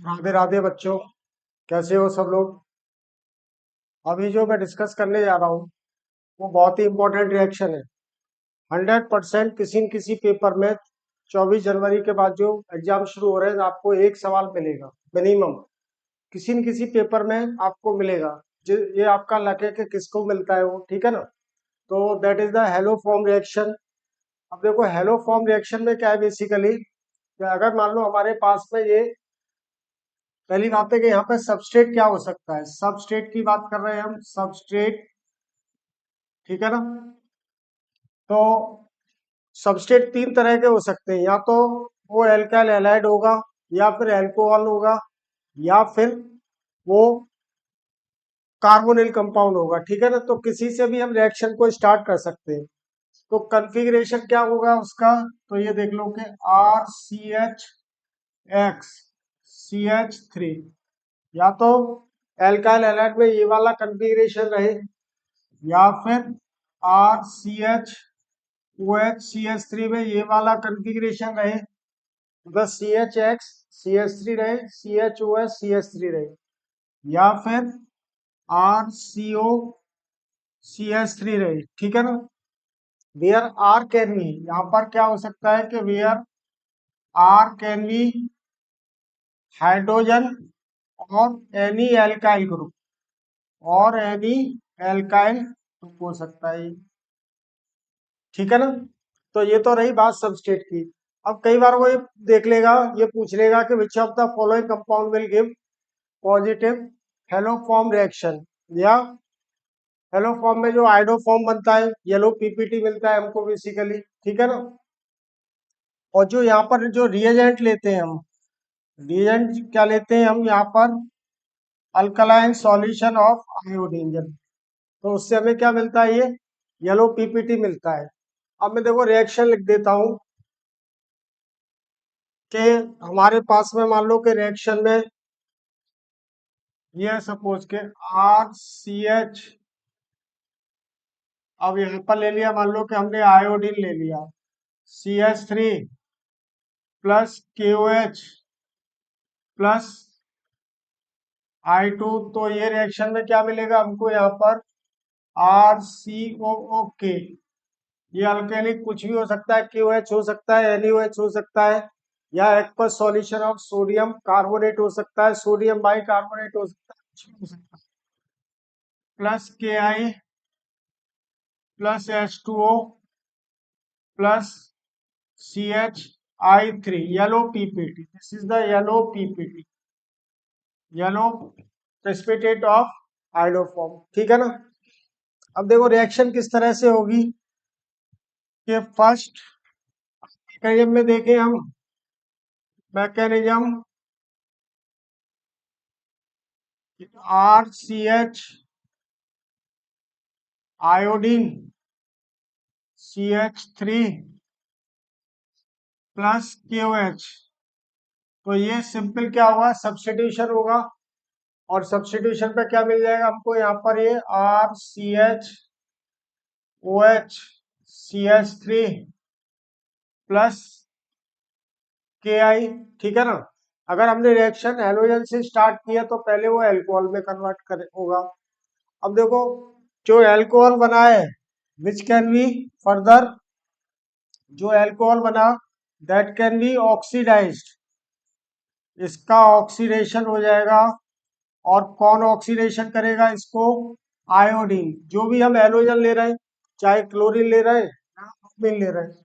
राधे राधे बच्चों, कैसे हो सब लोग। अभी जो मैं डिस्कस करने जा रहा हूँ वो बहुत ही इंपॉर्टेंट रिएक्शन है। 100% किसी न किसी पेपर में 24 जनवरी के बाद जो एग्जाम शुरू हो रहे हैं आपको एक सवाल मिलेगा मिनिमम। किसी न किसी पेपर में आपको मिलेगा। ये आपका लक है कि किसको मिलता है वो, ठीक है ना। तो that is the hello form reaction. अब देखो हेलो फॉर्म रिएक्शन में क्या है बेसिकली, अगर मान लो हमारे पास में ये पहली बात है कि यहाँ पे सबस्ट्रेट क्या हो सकता है। सबस्ट्रेट की बात कर रहे हैं हम, सबस्ट्रेट, ठीक है ना। तो सबस्ट्रेट तीन तरह के हो सकते हैं, या तो वो एल्काइल हैलाइड होगा, या फिर एल्कोहल होगा, या फिर वो कार्बोनिल कंपाउंड होगा, ठीक है ना। तो किसी से भी हम रिएक्शन को स्टार्ट कर सकते हैं। तो कन्फिग्रेशन क्या होगा उसका, तो ये देख लो कि RCH X CH3, या तो एल्काइल हैलाइड में ये वाला कन्फिग्रेशन रहे, या फिर RCH OH CH3 में ये वाला कन्फिग्रेशन रहे, मतलब CHX CH3 रहे, CHOH CH3 रहे, या फिर RCO CH3 रहे, ठीक है ना। वेयर आर कैन बी, यहाँ पर क्या हो सकता है कि where are can be hydrogen और एनी एल्काइल ग्रुप, और एनी एल्काइल ग्रुप हो सकता है, ठीक है ना। तो ये तो रही बात सबस्टेट की। अब कई बार वो ये देख लेगा, ये पूछ लेगा कि which of the following compound will give positive hello form reaction, या हेलो फॉर्म में जो आइडो फॉर्म बनता है, येलो पीपीटी मिलता है हमको बेसिकली, ठीक है ना। और जो यहाँ पर जो रिएजेंट लेते हैं हम, रिएजेंट क्या लेते हैं हम यहाँ पर, अल्कलाइन सॉल्यूशन ऑफ आयोडीन। तो उससे हमें क्या मिलता है, ये येलो पीपीटी मिलता है। अब मैं देखो रिएक्शन लिख देता हूं कि हमारे पास में मान लो कि रिएक्शन में ये सपोज के RCH, अब यहाँ पर ले लिया, मान लो कि हमने आयोडीन ले लिया, CH3 plus KOH plus I2, तो ये रिएक्शन में क्या मिलेगा हमको यहाँ पर, RCOOK। ये अल्केनिक कुछ भी हो सकता है, KOH हो सकता है, NaOH हो सकता है, या aqueous solution of sodium carbonate हो सकता है, सोडियम बाई कार्बोनेट हो सकता है, कुछ भी हो सकता है, plus KI plus H2O plus CHI3, yellow PPT. This is the yellow PPT, yellow precipitate of iodoform, ठीक है ना। अब देखो रिएक्शन किस तरह से होगी कि फर्स्ट मैकेनिज्म में देखें हम, mechanism RCH iodine CH3 plus KOH, तो ये सिंपल क्या होगा, सब्स्टिट्यूशन होगा। और सब्स्टिट्यूशन पे क्या मिल जाएगा हमको यहाँ पर, ये RCHOH CH3 प्लस KI, ठीक है ना। अगर हमने रिएक्शन हेलोजन से स्टार्ट किया तो पहले वो एल्कोहल में कन्वर्ट करे होगा। अब देखो जो एल्कोहल बना है, विच कैन बी फर्दर, जो एल्कोहल बना दैट कैन बी ऑक्सीडाइज्ड, इसका ऑक्सीडेशन हो जाएगा। और कौन ऑक्सीडेशन करेगा इसको, आयोडीन। जो भी हम एलोजन ले रहे हैं, चाहे क्लोरीन ले रहे हैं या ब्रोमीन ले रहे हैं,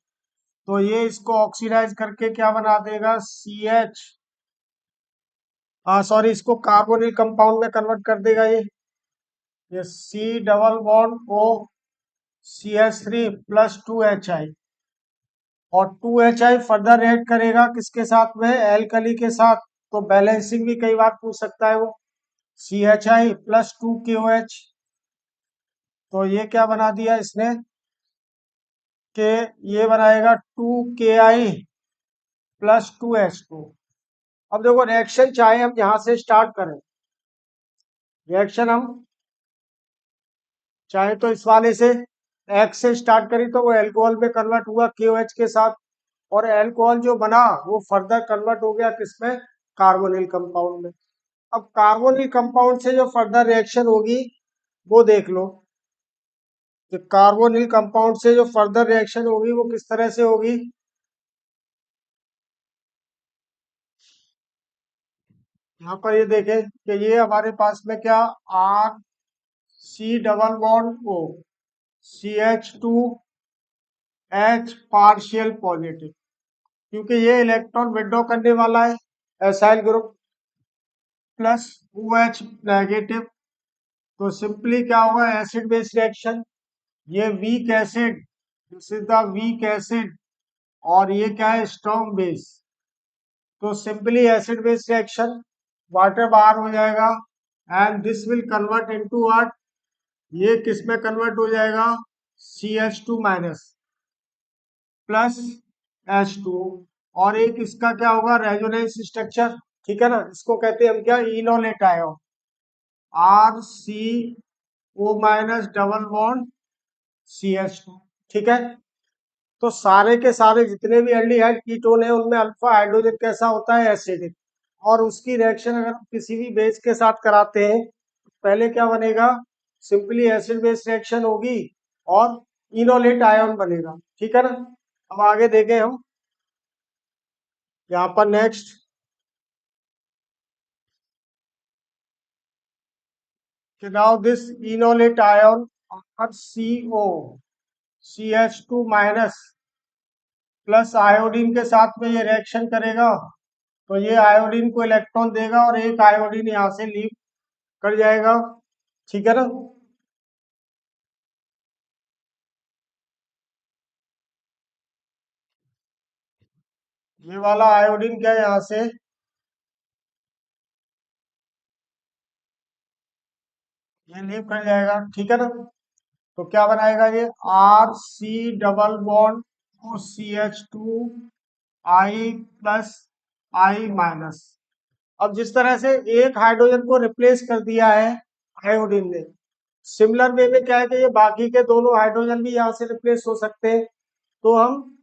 तो ये इसको ऑक्सीडाइज करके क्या बना देगा, CH, हाँ सॉरी, इसको कार्बोनिल कंपाउंड में कन्वर्ट कर देगा। ये C double bond O CH3 plus 2HI, और 2HI फर्दर ऐड करेगा किसके साथ में, एल्कली के साथ। तो बैलेंसिंग भी कई बार पूछ सकता है वो, CHI प्लस 2KOH। तो ये क्या बना दिया इसने कि ये बनाएगा 2KI प्लस 2H2। अब देखो रिएक्शन चाहे हम यहां से स्टार्ट करें, रिएक्शन हम चाहे तो इस वाले से X से स्टार्ट करी तो वो एल्कोहल में कन्वर्ट हुआ KOH के साथ, और एल्कोहल जो बना वो फर्दर कन्वर्ट हो गया किसमें, कार्बोनिल कंपाउंड में। अब कार्बोनिल कंपाउंड से जो फर्दर रिएक्शन होगी वो देख लो। तो कार्बोनिल कंपाउंड से जो फर्दर रिएक्शन होगी वो किस तरह से होगी। यहाँ पर ये देखें कि ये हमारे पास में क्या, R C double bond O CH2H partial positive, क्योंकि ये इलेक्ट्रॉन विड्रॉ करने वाला है acyl group plus OH negative. तो सिंपली क्या होगा, एसिड बेस रिएक्शन। ये weak acid, this is the weak acid, और ये क्या है, स्ट्रॉन्ग बेस। तो simply acid base reaction, water बाहर हो जाएगा and this will convert into what, ये किस में कन्वर्ट हो जाएगा, CH2 माइनस प्लस H2। और एक इसका क्या होगा, रेजोनेंस स्ट्रक्चर, ठीक है ना, इसको कहते हैं हम क्या, enolate ion, RCO minus double bond CH2, ठीक है। तो सारे के सारे जितने भी एल्डिहाइड कीटोन है उनमें अल्फा हाइड्रोजन कैसा होता है, एसिडिक। और उसकी रिएक्शन अगर हम किसी भी बेस के साथ कराते हैं तो पहले क्या बनेगा, सिंपली एसिड बेस रिएक्शन होगी और इनोलेट आयन बनेगा, ठीक है ना। अब आगे देखें हम यहाँ पर next, now this enolate ion CO CH2 minus plus iodine के साथ में ये रिएक्शन करेगा, तो ये आयोडीन को इलेक्ट्रॉन देगा और एक आयोडीन यहाँ से लीव कर जाएगा, ठीक है ना। ये वाला आयोडीन क्या है, यहाँ से ये लीव कर जाएगा, ठीक है ना। तो क्या बनाएगा ये, RC double bond OCH2 I plus I minus. अब जिस तरह से एक हाइड्रोजन को रिप्लेस कर दिया है आयोडीन ने, सिमिलर वे में क्या है कि ये बाकी के दोनों हाइड्रोजन भी यहाँ से रिप्लेस हो सकते हैं। तो हम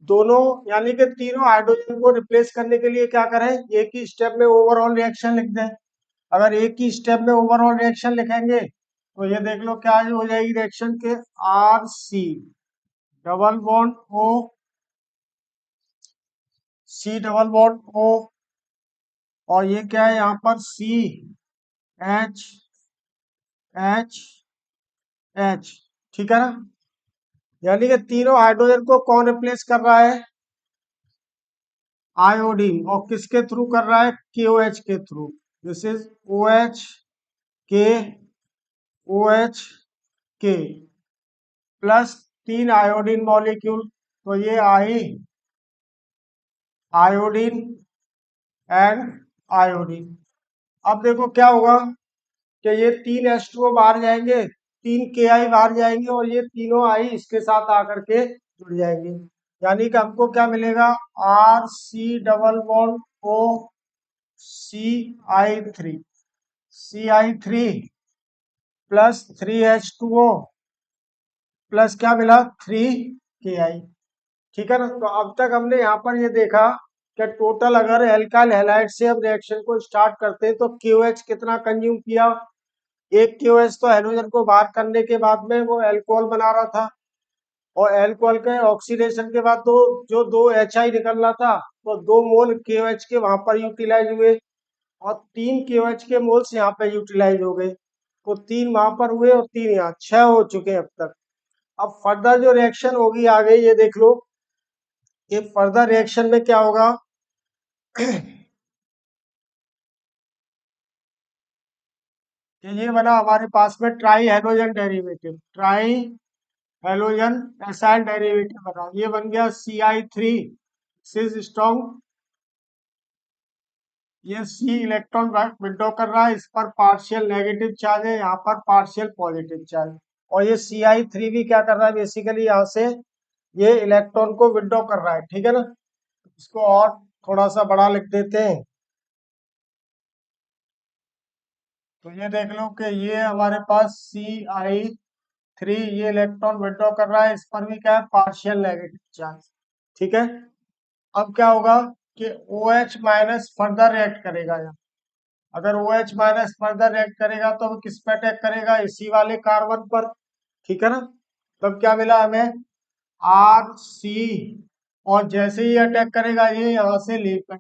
दोनों यानी कि तीनों हाइड्रोजन को रिप्लेस करने के लिए क्या करें, एक ही स्टेप में ओवरऑल रिएक्शन लिख दें। अगर एक ही स्टेप में ओवरऑल रिएक्शन लिखेंगे तो ये देख लो क्या हो जाएगी रिएक्शन के, RC double bond O C double bond O, और ये क्या है यहाँ पर CHHH, ठीक है ना। यानी कि तीनों हाइड्रोजन को कौन रिप्लेस कर रहा है, आयोडीन, और किसके थ्रू कर रहा है, KOH के थ्रू। दिस इज के OH के प्लस 3 आयोडीन मॉलिक्यूल, तो ये आई आयोडीन एंड आयोडीन। अब देखो क्या होगा कि ये 3 H2O बाहर जाएंगे, 3 KI बाहर जाएंगे, और ये तीनों आई इसके साथ आकर के जुड़ जाएंगे। यानी कि हमको क्या मिलेगा, RC double bond O CI3 plus 3H2O plus क्या मिला, 3KI, ठीक है ना। तो अब तक हमने यहाँ पर ये देखा कि टोटल अगर एल्काइल हैलाइड से हम रिएक्शन को स्टार्ट करते हैं तो KOH कितना कंज्यूम किया, एक KOH तो हाइड्रोजन को बाहर करने के बाद में वो एल्कोहल बना रहा था, और एल्कोहल के ऑक्सीडेशन के बाद तो जो 2 HI निकल रहा था, तो 2 मोल KOH के वहां पर यूटिलाइज हुए, और 3 KOH के मोल्स यहाँ पे यूटिलाइज हो गए। तो 3 वहां पर हुए और 3 यहाँ, 6 हो चुके हैं अब तक। अब फर्दर जो रिएक्शन होगी आगे ये देख लो, ये फर्दर रिएक्शन में क्या होगा कि ये बना हमारे पास में try halogen derivative, try halogen acyl derivative बना, ये बन गया CI3 सिस स्ट्रॉन्ग। ये C इलेक्ट्रॉन विड्रॉ कर रहा है, इस पर पार्शियल नेगेटिव चार्ज है, यहाँ पर पार्शियल पॉजिटिव चार्ज। और ये CI3 भी क्या कर रहा है, बेसिकली यहाँ से ये इलेक्ट्रॉन को विड्रॉ कर रहा है, ठीक है ना। इसको और थोड़ा सा बड़ा लिख देते हैं, तो ये देख लो कि ये हमारे पास CI3 ये इलेक्ट्रॉन विड्रॉ कर रहा है, इस पर भी क्या है, पार्शियल नेगेटिव चार्ज, ठीक है। अब क्या होगा कि OH माइनस फर्दर रिएक्ट करेगा। यहाँ अगर OH माइनस फर्दर रिएक्ट करेगा तो वो किस पे अटैक करेगा, इसी वाले कार्बन पर, ठीक है ना। तब क्या मिला हमें, RC, और जैसे ही अटैक करेगा ये यहाँ से लेकर,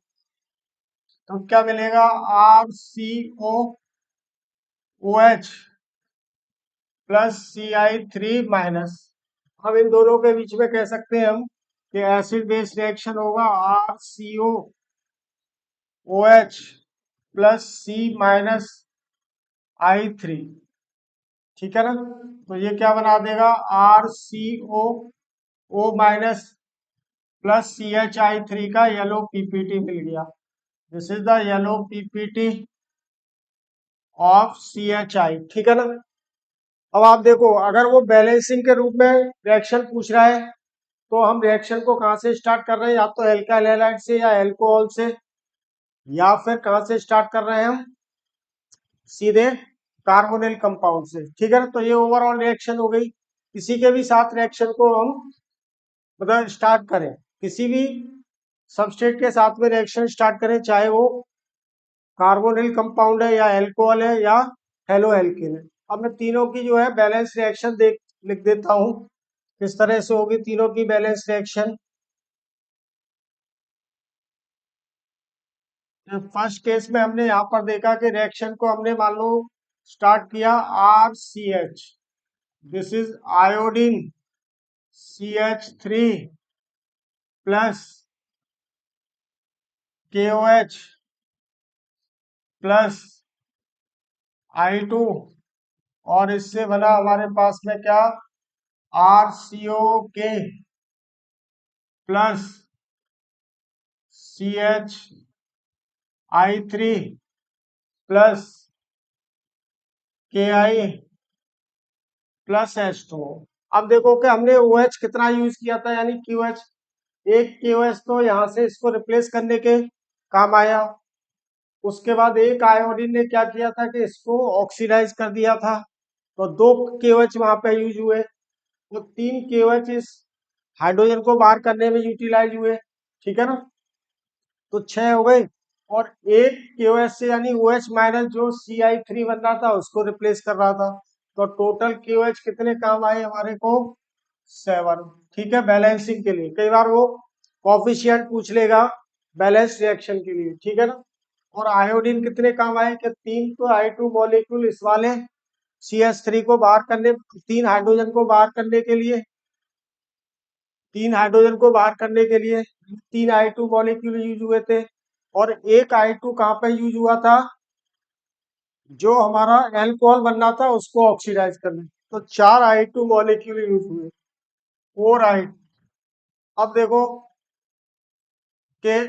तो क्या मिलेगा, RCOOH प्लस Ci3 माइनस। अब इन दोनों के बीच में कह सकते हैं हम कि एसिड बेस रिएक्शन होगा RCOOH plus C minus I3, ठीक है ना। तो ये क्या बना देगा, RCOO माइनस प्लस CHI3 का येलो पीपीटी मिल गया। This is the yellow PPT of CHI, ठीक है ना। अब आप देखो, अगर वो बैलेंसिंग के रूप में रिएक्शन पूछ रहा है तो हम रिएक्शन को कहाँ से स्टार्ट कर रहे हैं, या तो एल्काइल हैलाइड से या एल्कोहल से, या फिर कहाँ से स्टार्ट कर रहे हैं हम, सीधे कार्बोनिल कंपाउंड से, ठीक है ना। तो ये ओवरऑल रिएक्शन हो गई। किसी के भी साथ रिएक्शन को हम मतलब स्टार्ट करें, किसी भी सबस्ट्रेट के साथ में रिएक्शन स्टार्ट करें, चाहे वो कार्बोनिल कंपाउंड है या एल्कोहल है या हेलो एल्किन है। अब मैं तीनों की जो है बैलेंस रिएक्शन देख लिख देता हूँ किस तरह से होगी तीनों की बैलेंस रिएक्शन। फर्स्ट केस में हमने यहाँ पर देखा कि रिएक्शन को हमने मान लो स्टार्ट किया RCH, this is iodine CH3 plus KOH plus I2, और इससे बना हमारे पास में क्या, RCOK plus CHI3 plus KI plus H2O। अब देखो कि हमने OH कितना यूज किया था, यानी QH, एक KOH तो यहाँ से इसको रिप्लेस करने के काम आया। उसके बाद एक आयोडीन ने क्या किया था कि इसको ऑक्सीडाइज कर दिया था, तो दो KOH वहां पे यूज हुए। तो तीन KOH इस हाइड्रोजन को बाहर करने में यूटिलाइज हुए, ठीक है ना। तो 6 हो गए, और एक KOH से यानी OH माइनस जो CI3 बन रहा था उसको रिप्लेस कर रहा था। तो टोटल KOH कितने काम आए हमारे को, 7, ठीक है, बैलेंसिंग के लिए। कई बार वो कॉफिशिएंट पूछ लेगा बैलेंस रिएक्शन के लिए, ठीक है ना। और आयोडीन कितने काम आए कि 3 तो I2 मॉलिक्यूल इस वाले CH3 को बाहर करने, 3 हाइड्रोजन को बाहर करने के लिए, 3 हाइड्रोजन को बाहर करने के लिए 3 I2 मॉलिक्यूल यूज हुए थे। और एक I2 कहाँ पे यूज हुआ था, जो हमारा एल्कोहल बनना था उसको ऑक्सीडाइज करने। तो 4 I2 मॉलिक्यूल यूज हुए, 4 I। अब देखो कि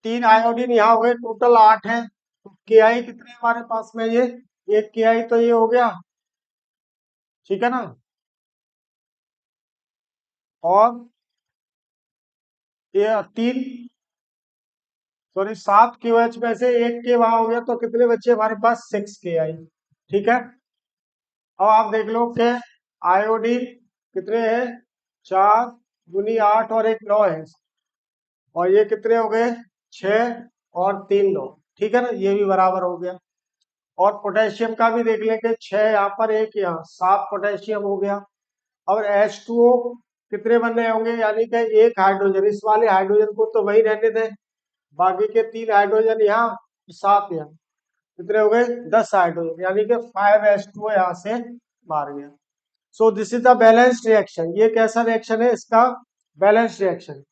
3 आयोडीन यहाँ हो गए, टोटल 8 है। तो KI कितने हमारे पास में, ये एक KI तो ये हो गया, ठीक है ना। और ये 3, सॉरी 7 KOH में से एक के वहां हो गया, तो कितने बच्चे हमारे पास, 6 KI, ठीक है। अब आप देख लो कि आयोडीन कितने हैं, 4 दूनी 8 और एक 9 है, और ये कितने हो गए, 6 और 3 9, ठीक है ना, ये भी बराबर हो गया। और पोटेशियम का भी देख लें कि 6 यहाँ पर, एक यहाँ, 7 पोटेशियम हो गया। और H2O कितने बन रहे होंगे, यानी कि एक हाइड्रोजन, इस वाले हाइड्रोजन को तो वही रहने दें, बाकी के 3 हाइड्रोजन यहाँ, 7 यहाँ, कितने हो गए, 10 हाइड्रोजन, यानी कि 5H2O यहाँ से बाहर गया। So this is the balanced reaction. ये कैसा रिएक्शन है, इसका बैलेंस्ड रिएक्शन।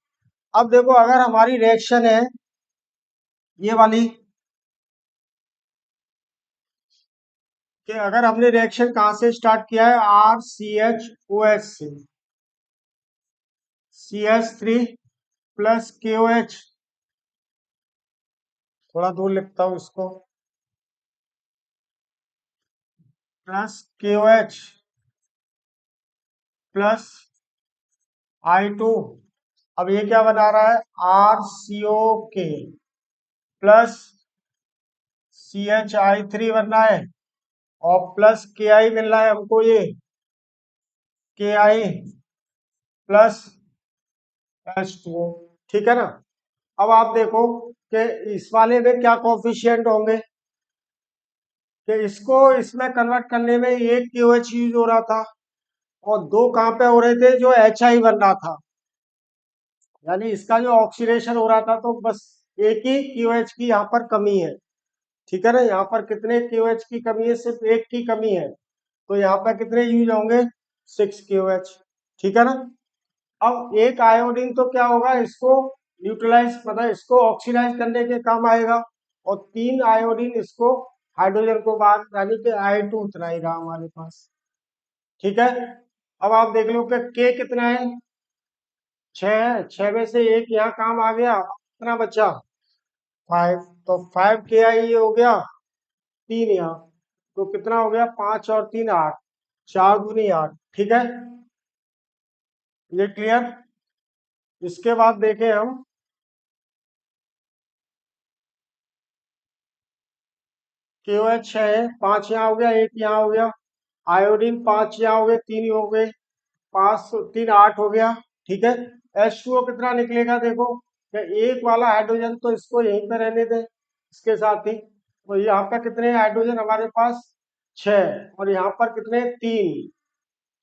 अब देखो, अगर हमारी रिएक्शन है ये वाली, कि अगर हमने रिएक्शन कहां से स्टार्ट किया है, RCHOH से, CH3 प्लस KOH, थोड़ा दूर लिखता हूं इसको, प्लस KOH प्लस I2। अब ये क्या बना रहा है, RCOK प्लस CHI3 बनना है, और प्लस KI मिल रहा है हमको, ये KI प्लस H2O, ठीक है ना। अब आप देखो कि इस वाले में क्या कोफिशिएंट होंगे, कि इसको इसमें कन्वर्ट करने में एक KOH यूज हो रहा था और दो कहाँ पे हो रहे थे, जो HI बन रहा था, यानी इसका जो ऑक्सीडेशन हो रहा था, तो बस एक ही KOH की यहाँ पर कमी है। ठीक है ना, यहाँ पर कितने KOH की कमी है, सिर्फ एक की कमी है, तो यहाँ पर कितने यूज होंगे, 6 KOH। ठीक है ना। अब एक आयोडीन तो क्या होगा, इसको न्यूट्रलाइज मतलब इसको ऑक्सीडाइज करने के काम आएगा, और 3 आयोडीन इसको हाइड्रोजन को बाहर, यानी कि I2 उतना ही रहा हमारे पास। ठीक है। अब आप देख लो कि K कितना है, 6 है, 6 में से एक यहाँ काम आ गया, कितना बचा, 5, तो 5 KI हो गया, 3 यहाँ, तो कितना हो गया, 5 और 3 8, 4 दूनी 8। ठीक है, ये क्लियर। इसके बाद देखें हम, KOH 6 है, 5 यहाँ हो गया, 1 यहाँ हो गया, आयोडीन 5 यहाँ हो गए, 3 हो गए, 5 3 8 हो गया। ठीक है। H2O कितना निकलेगा, देखो कि एक वाला हाइड्रोजन तो इसको यहीं पे रहने दे इसके साथ ही, तो यहाँ पे कितने हाइड्रोजन हमारे पास, 6, और यहाँ पर कितने, 3,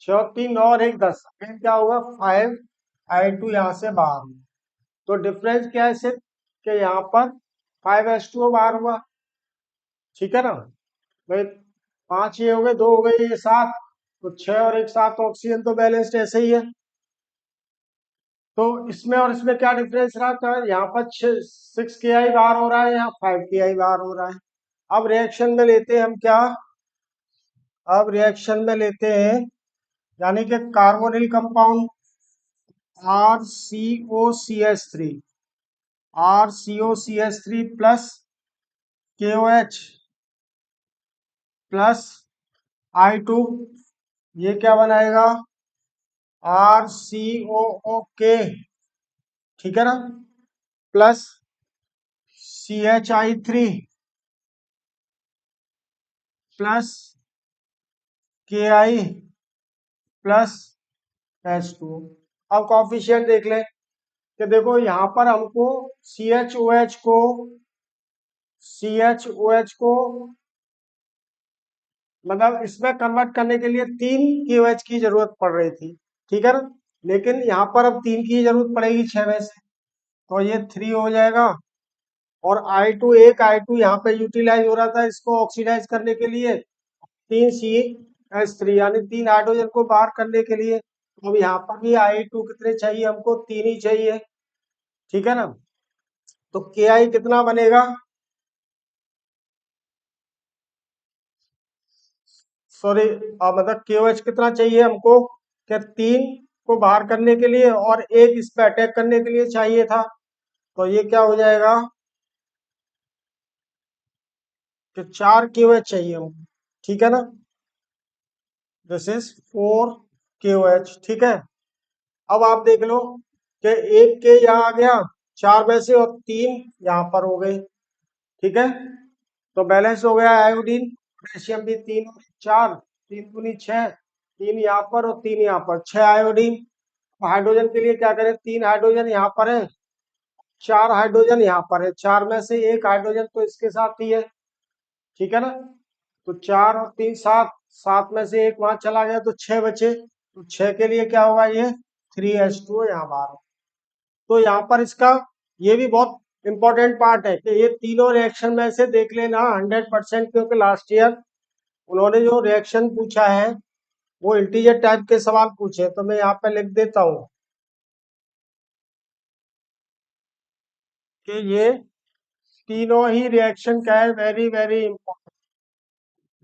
6 और 3 9 और 1 10, फिर क्या होगा, 5 I2 यहाँ से बाहर। तो डिफरेंस क्या है, सिर्फ कि यहाँ पर 5H2O बाहर हुआ। ठीक है ना भाई, 5 ये हो गए, 2 हो गए, ये 7, तो 6 और 1 7, ऑक्सीजन तो बैलेंस्ड ऐसे ही है। तो इसमें और इसमें क्या डिफरेंस रहा, तो यहाँ पर 6 KI बाहर हो रहा है, यहाँ 5 KI बाहर हो रहा है। अब रिएक्शन में लेते हैं हम क्या, अब रिएक्शन में लेते हैं, यानी कि carbonyl compound RCOCH3, RCOCH3 plus KOH plus I2, ये क्या बनाएगा, RCOOK। ठीक है ना, plus CHI3 plus KI plus H2O। अब कॉफिशिएंट देख ले, कि देखो यहाँ पर हमको CHOH को मतलब इसमें कन्वर्ट करने के लिए 3 KOH की जरूरत पड़ रही थी। ठीक है ना, लेकिन यहाँ पर अब 3 की जरूरत पड़ेगी 6 में से, तो ये 3 हो जाएगा, और I2 I2 यहाँ पे यूटिलाइज हो रहा था इसको ऑक्सीडाइज करने के लिए, 3CH3, यानी 3 हाइड्रोजन को बाहर करने के लिए। तो अब यहाँ पर भी I2 कितने चाहिए हमको, 3 ही चाहिए। ठीक है ना, तो KI कितना बनेगा, सॉरी, मतलब KOH कितना चाहिए हमको, क्या 3 को बाहर करने के लिए और एक इस पे अटैक करने के लिए चाहिए था, तो ये क्या हो जाएगा, कि 4 KOH चाहिए हमको। ठीक है ना, दिस इज 4 KOH। ठीक है। अब आप देख लो कि एक के यहाँ आ गया 4 में से, और 3 यहाँ पर हो गए। ठीक है, तो बैलेंस हो गया, आयोडीन पोटेशियम भी 3 और 4, 3 दूनी 6, 3 यहाँ पर और 3 यहाँ पर, 6 आयोडीन। हाइड्रोजन के लिए क्या करें, 3 हाइड्रोजन यहाँ पर है, 4 हाइड्रोजन यहाँ पर है, 4 में से एक हाइड्रोजन तो इसके साथ ही है। ठीक है ना, तो 4 और 3 7, 7 में से एक वहां चला गया, तो 6 बचे, तो 6 के लिए क्या होगा, ये 3H2O यहाँ बाहर। तो यहाँ पर इसका ये भी बहुत इंपॉर्टेंट पार्ट है कि ये तीनों रिएक्शन में से देख लेना 100%, क्योंकि लास्ट ईयर उन्होंने जो रिएक्शन पूछा है वो इंटीजर टाइप के सवाल पूछे, तो मैं यहाँ पे लिख देता हूँ कि ये तीनों ही रिएक्शन क्या है, very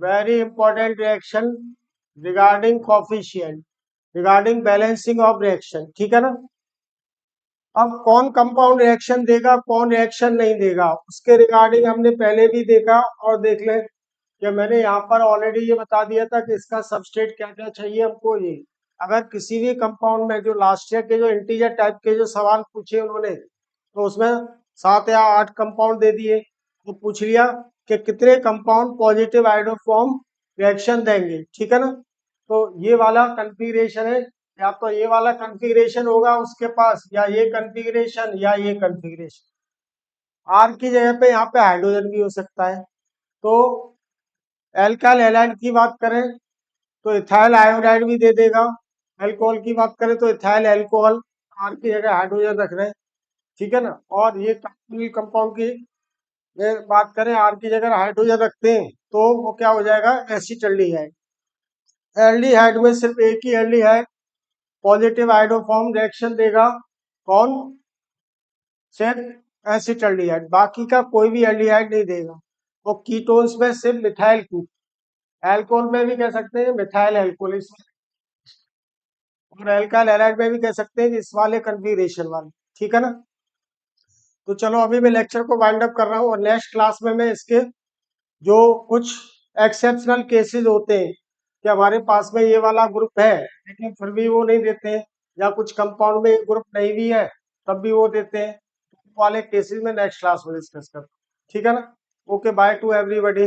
very important reaction regarding coefficient, regarding balancing of reaction. ठीक है ना, अब कौन कंपाउंड रिएक्शन देगा, कौन रिएक्शन नहीं देगा, उसके रिगार्डिंग हमने पहले भी देखा, और देख ले कि मैंने यहाँ पर ऑलरेडी ये बता दिया था कि इसका सबस्ट्रेट क्या क्या चाहिए हमको। ये अगर किसी भी कंपाउंड में जो लास्ट ईयर के जो इंटीजर टाइप के जो सवाल पूछे उन्होंने, तो उसमें 7 या 8 कंपाउंड दे दिए, तो पूछ लिया कि कितने कंपाउंड पॉजिटिव आयोडोफॉर्म रिएक्शन देंगे। ठीक है ना, तो ये वाला कन्फिग्रेशन है, या तो ये वाला कन्फिग्रेशन होगा उसके पास, या ये कन्फिग्रेशन, या ये कन्फिग्रेशन। आर की जगह पे यहाँ पे हाइड्रोजन भी हो सकता है। तो एल्काइल हैलाइड की बात करें तो इथाइल आयोडाइड भी दे देगा। अल्कोहल की बात करें तो इथाइल अल्कोहल, आर की जगह हाइड्रोजन रख रहे हैं, ठीक है ना। और ये कार्बोनिल कंपाउंड की बात करें, आर की जगह हाइड्रोजन रखते हैं तो वो क्या हो जाएगा, एसिटल्डिहाइड। एल्डिहाइड में सिर्फ एक ही एल्डिहाइड पॉजिटिव आयोडोफॉर्म रिएक्शन देगा, कौन, सिर्फ एसिटल्डिहाइड, बाकी का कोई भी एल्डिहाइड नहीं देगा। वो कीटोन्स में सिर्फ मिथाइल ग्रुप, एल्कोहल में भी कह सकते हैं मिथाइल एल्कोहल इसमें, और एल्काइल हैलाइड में भी कह सकते हैं इस वाले कन्फिगरेशन वाले, ठीक है ना। तो चलो अभी मैं लेक्चर को वाइंड अप कर रहा हूँ, और नेक्स्ट क्लास में मैं इसके जो कुछ एक्सेप्शनल केसेस होते हैं कि हमारे पास में ये वाला ग्रुप है लेकिन फिर भी वो नहीं देते हैं, या कुछ कंपाउंड में ग्रुप नहीं भी है तब भी वो देते हैं, तो वो वाले केसेस में नेक्स्ट क्लास में डिस्कस करता हूँ, ठीक है ना। Okay, by two everybody.